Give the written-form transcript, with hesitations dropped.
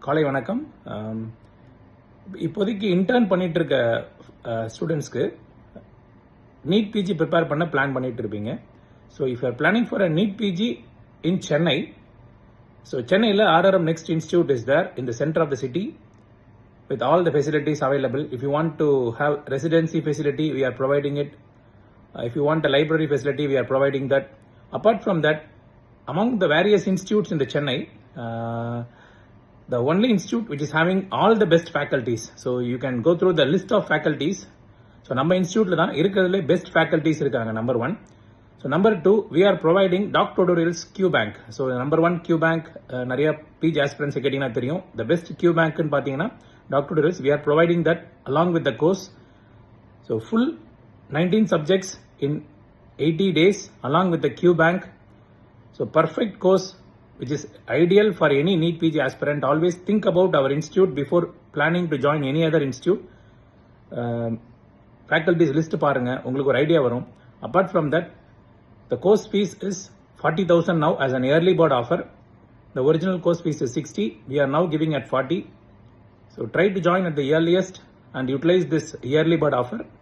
காலை வணக்கம். இப்போதைக்கு இன்டர்ன் பண்ணிட்டு இருக்க ஸ்டூடெண்ட்ஸ்க்கு நீட் பிஜி ப்ரிப்பேர் பண்ண பிளான் பண்ணிட்டு இருப்பீங்க. So if you're planning for a NEET PG in Chennai, so சென்னையில் RRM next institute is there in the centre of the city with all the facilities available. If you want to have residency facility, we are providing it. If you want a library facility, we are providing that. Apart from that, among the various institutes in the Chennai, the only institute which is having all the best faculties. So you can go through the list of faculties. So நம்ம இன்ஸ்டியூட்ல தான் இருக்கிறதுல best faculties இருக்காங்க. Number 1. So number 2, we are providing doc tutorials Q Bank. So number 1 Q Bank நிறைய PG aspirants கேட்டிங்கன்னா தெரியும். The best Q Bankன்னு பார்த்தீங்கன்னா doc tutorials. We are providing that along with the course. So full 19 subjects in 80 days along with the Q Bank. So perfect course which is ideal for any NEET PG aspirant. Always think about our institute before planning to join any other institute. Faculties list பாருங்க, உங்களுக்கு ஒரு idea வரும். Apart from that, the course fees is 40,000 now as an early bird offer. The original course fees is 60. We are now giving at 40. So try to join at the earliest and utilize this yearly bird offer.